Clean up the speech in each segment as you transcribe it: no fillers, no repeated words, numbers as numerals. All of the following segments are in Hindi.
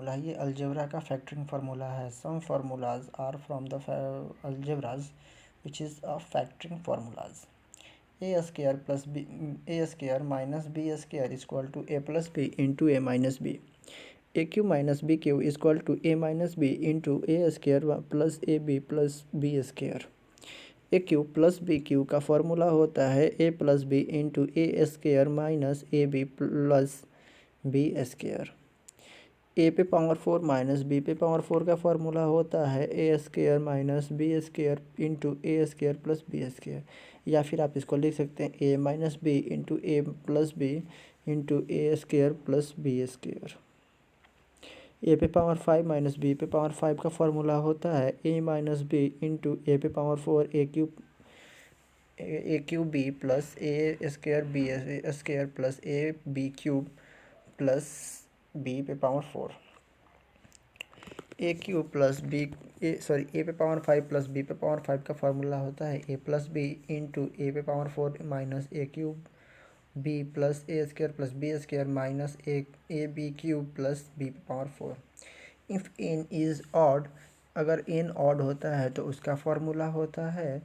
फार्मूला है, ये अलजेब्रा का फैक्टरिंग फार्मूला है। Some formulas are from the algebras which is a factoring formulas. A square plus B A square minus B square equal to A plus B into A minus B. A cube minus B cube equal to A minus B into A square plus A B plus B square. A cube plus B cube का फॉर्मूला होता है A plus B into A square minus A B plus B square. A पे पावर 4 माइनस बी पे पावर 4 का फॉर्मूला होता है ए square minus B square into A square plus B square. या फिर आप इसको लिख सकते हैं A minus B into A plus B into A square plus B square. A पे पावर 5 माइनस बी पे पावर 5 का फॉर्मूला होता है ए माइनस बी इंटू ए पे power 4 A cube B plus A square B square plus A B cube plus B पे power 4। A cube plus B A पे पावर 5 प्लस बी पे पावर 5 का फॉर्मूला होता है A plus B into A पे power 4 minus A cube B plus A square plus B square minus A B cube plus B पे power 4। If N is odd, अगर एन ऑड होता है तो उसका फॉर्मूला होता है,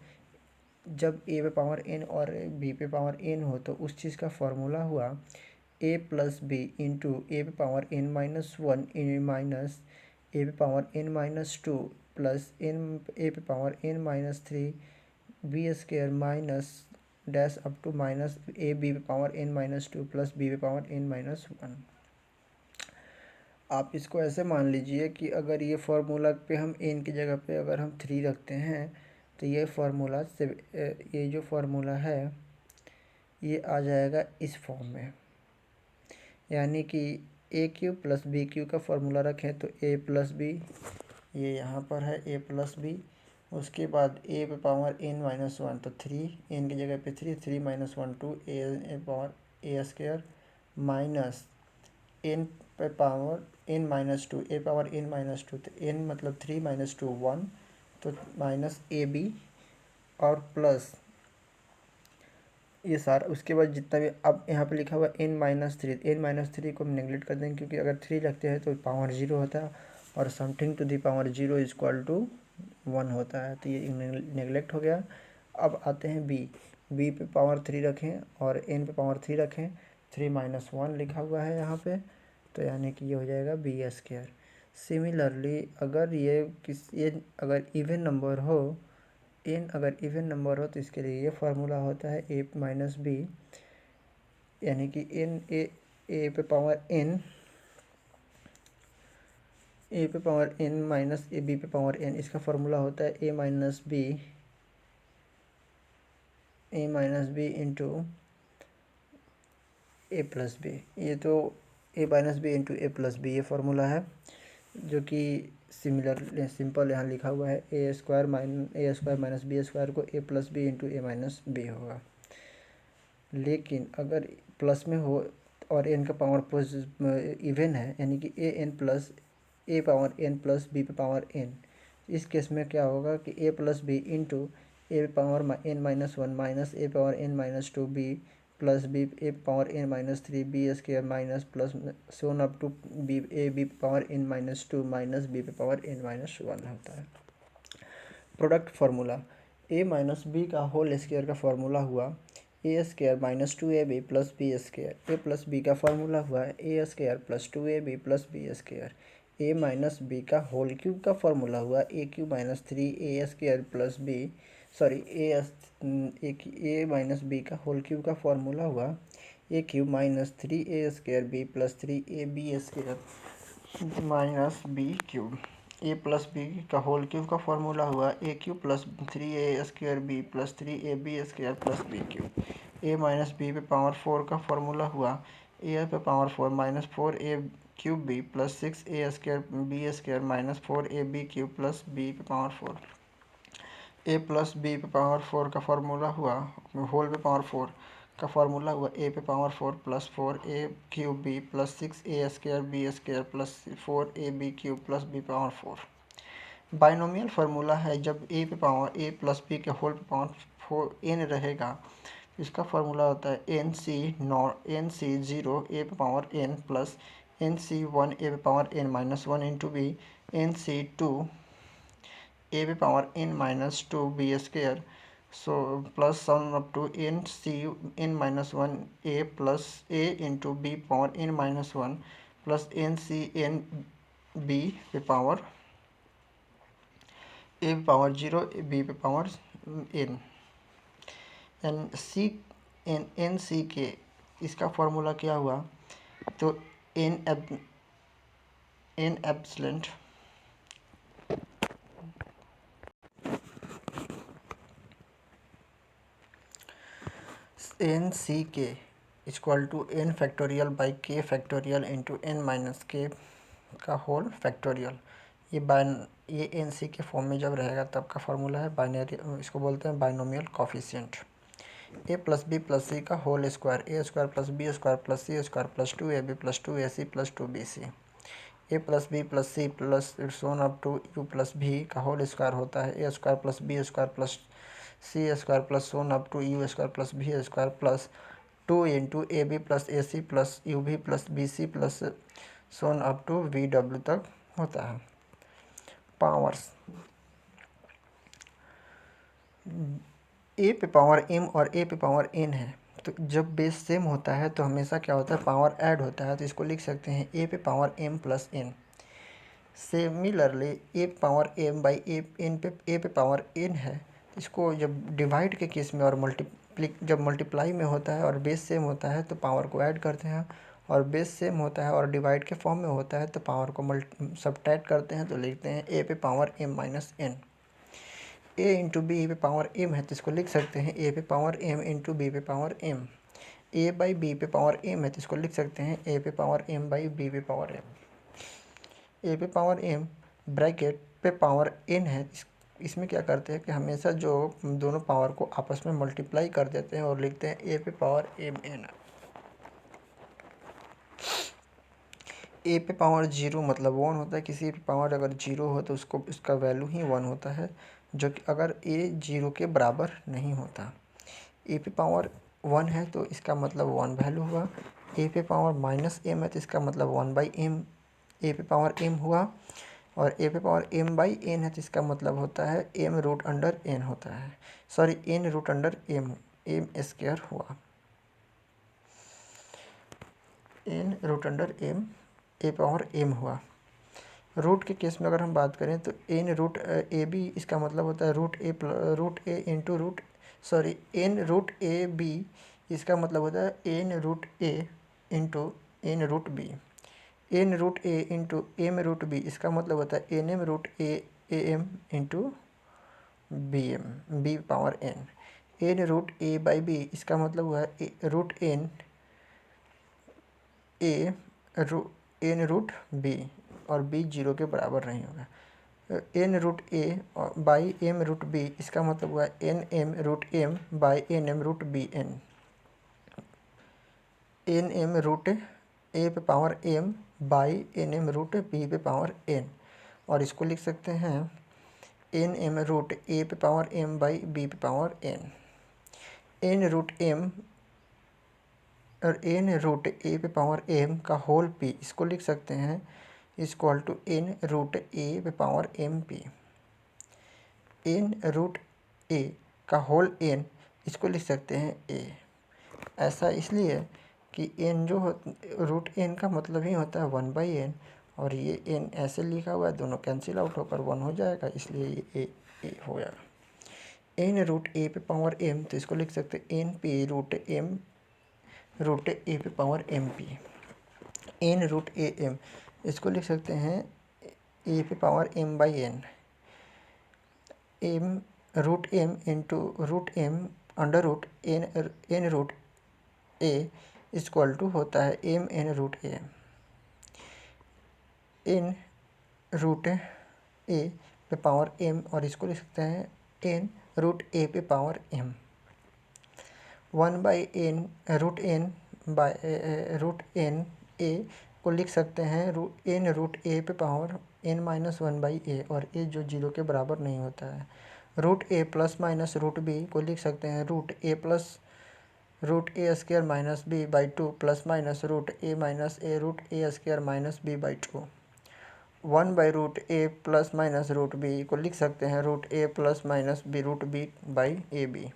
जब ए पे पावर एन और बी पे पावर एन हो तो उस चीज़ का फॉर्मूला हुआ A plus B into A पे power N minus 1 minus A पे power N minus 2 plus N ए पे power N minus 3 B square minus dash up to minus A B पे power N minus 2 plus B पे पावर एन माइनस 1। आप इसको ऐसे मान लीजिए कि अगर ये फार्मूला पे हम एन की जगह पे अगर हम 3 रखते हैं तो ये फार्मूला से ये जो फार्मूला है ये आ जाएगा इस फॉर्म में, यानी कि ए क्यू प्लस बी क्यू का फॉर्मूला रखें तो ए प्लस बी, ये यहाँ पर है ए प्लस बी, उसके बाद ए पे पावर एन माइनस 1 तो 3, एन की जगह पे 3 माइनस 1 2 ए पावर ए स्क्वायर माइनस एन पे पावर एन माइनस 2 ए पावर एन माइनस 2 तो एन मतलब 3 माइनस 2 1 तो माइनस ए बी और प्लस ये सारा, उसके बाद जितना भी अब यहाँ पे लिखा हुआ एन माइनस 3, एन माइनस 3 को हम नेगलेक्ट कर देंगे क्योंकि अगर 3 रखते हैं तो पावर 0 होता है और something to the power 0 is equal to 1 होता है, तो ये नेगलेक्ट हो गया। अब आते हैं बी पे पावर 3 रखें और एन पे पावर 3 रखें, 3 माइनस 1 लिखा हुआ है यहाँ पे, तो यानी कि ये हो जाएगा बी स्क्वायर। सिमिलरली अगर ये अगर इवन नंबर हो, एन अगर इवन नंबर हो तो इसके लिए ये फार्मूला होता है ए माइनस बी, यानी कि एन ए पे power N minus A B पे पावर एन, इसका फार्मूला होता है ए माइनस बी इंटू ए प्लस बी। ये तो a minus B into A plus b ये फार्मूला है, जो कि सिंपल यहाँ लिखा हुआ है ए स्क्वायर माइनस बी स्क्वायर को a plus B into A minus b होगा। लेकिन अगर प्लस में हो और एन का पावर इवन है, यानी कि A N plus A power N plus B पे पावर एन, इस केस में क्या होगा कि A plus B into A power N minus 1 minus A power N minus 2 B plus B A power N minus 3 B square minus plus so on up to B power N minus 2 minus B पे पावर एन माइनस 1 होता है। Product formula A minus B का होल स्क्वायर का फार्मूला हुआ A square minus 2ab plus B square. A plus B का फार्मूला हुआ A square plus 2ab plus B square. A minus B का होल क्यूब का फार्मूला हुआ A cube minus 3a square plus B A minus B का होल क्यूब का फार्मूला हुआ A cube minus 3a square B plus 3ab square minus B cube. A plus B का होल क्यूब का फार्मूला हुआ A cube plus 3a square B plus 3ab square plus B cube. A minus B पे पावर 4 का फार्मूला हुआ ए पे power 4 minus 4a cube B plus 6a square B square minus 4ab cube plus B पे पावर 4। ए प्लस बी पे पावर 4 का फार्मूला हुआ होल पे पावर 4 का फार्मूला हुआ ए पे power 4 plus 4a cube B plus 6a square B square plus 4ab cube plus b power 4। Binomial formula है जब ए पे पावर ए प्लस बी के होल पे पावर 4 एन रहेगा, इसका फार्मूला होता है एन सी 0 ए पे power N plus N C one A पे power N minus one into B, N C two A पे power N minus two B square, so plus sum up to N C N minus one A plus A into B power N minus one plus N C N B पे पावर ए पे पावर जीरो बी पे power N. N C N C के इसका फॉर्मूला क्या हुआ, तो N एप्सिलेंट n C k equal to n factorial by k factorial into n minus k का होल फैक्टोरियल। ये एन सी के फॉर्म में जब रहेगा तब का फॉर्मूला है बाइनरी, इसको बोलते हैं binomial coefficient. A plus B plus C का whole square, A square plus B square plus C square plus two A B plus two A C plus two B C. A plus B plus C plus so on up to U plus V का होल स्क्वायर होता है ए square plus B square plus C square plus so on up to U square plus V square plus two into A B plus A C plus U V plus B C plus so on up to V W तक होता है। पावर्स ए पे पावर एम और ए पे पावर एन है, तो जब बेस सेम होता है तो हमेशा क्या होता है, पावर ऐड होता है, तो इसको लिख सकते हैं ए पे power M plus N. Similarly A power M by A पे पावर एन है, इसको जब डिवाइड के केस में और जब मल्टीप्लाई में होता है और बेस सेम होता है तो पावर को ऐड करते हैं, और बेस सेम होता है और डिवाइड के फॉर्म में होता है तो पावर को सब्ट्रैक्ट करते हैं, तो लिखते हैं ए पे power m minus n. A into b पे पावर एम है तो इसको लिख सकते हैं ए पे पावर एम इंटू बी पे power m. A by B पे पावर एम है तो इसको लिख सकते हैं ए पे पावर एम बाई बी पे पावर एम। ए पे पावर एम ब्रैकेट पे पावर एन है, इसमें क्या करते हैं कि हमेशा जो दोनों पावर को आपस में मल्टीप्लाई कर देते हैं और लिखते हैं ए पे पावर एम एन। ए पे पावर जीरो मतलब वन होता है, किसी पे पावर अगर जीरो हो तो उसको इसका वैल्यू ही वन होता है, जो कि अगर ए जीरो के बराबर नहीं होता। ए पे पावर वन है तो इसका मतलब वन वैल्यू हुआ, ए पे पावर माइनस एम है तो इसका मतलब वन बाई एम ए पे पावर एम हुआ, और ए पे पावर एम बाई एन है तो इसका मतलब होता है एम रूट अंडर एन होता है, sorry N root under M square हुआ, N root under M A power M हुआ। रूट के केस में अगर हम बात करें तो एन रूट ए बी, इसका मतलब होता है root A into N root A B, इसका मतलब होता है N root A into N root B. N root A into M root B, इसका मतलब होता है N M root A M into B M B power N. N root A by B, इसका मतलब हुआ है root N A N root B, और बी जीरो के बराबर नहीं होगा। N root A by M root B, इसका मतलब हुआ N M root M by N M root B N. N M root A पे power M by N M root B पे पावर एन, और इसको लिख सकते हैं एन एम रूट ए पे पावर एम बाई बी पे power N. N root M और एन रूट ए पे पावर एम का होल पी, इसको लिख सकते हैं equal to N root A पे power M P. N root A का होल एन, इसको लिख सकते हैं ए। ऐसा इसलिए कि एन जो रूट एन का मतलब ही होता है वन बाई एन, और ये एन ऐसे लिखा हुआ है, दोनों कैंसिल आउट होकर वन हो जाएगा, इसलिए ये ए हो जाएगा। एन रूट ए पे पावर एम, तो इसको लिख सकते हैं N P root M root A पे power M P. N root A M, इसको लिख सकते हैं ए पे power M by N. M root M into root M under root N root A equal to होता है M N root A. N root A पे पावर एम, और इसको लिख सकते हैं एन रूट ए पे power M. One by N root N by root N A को लिख सकते हैं एन रूट ए पे power N minus one by A, और ए जो जीरो के बराबर नहीं होता है। रूट ए प्लस माइनस रूट बी को लिख सकते हैं root A plus root A square minus B by two plus minus root A minus A root A square minus B by to. 1/√a plus minus root B को लिख सकते हैं root A plus minus b root b by a b.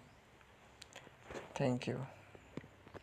Thank you.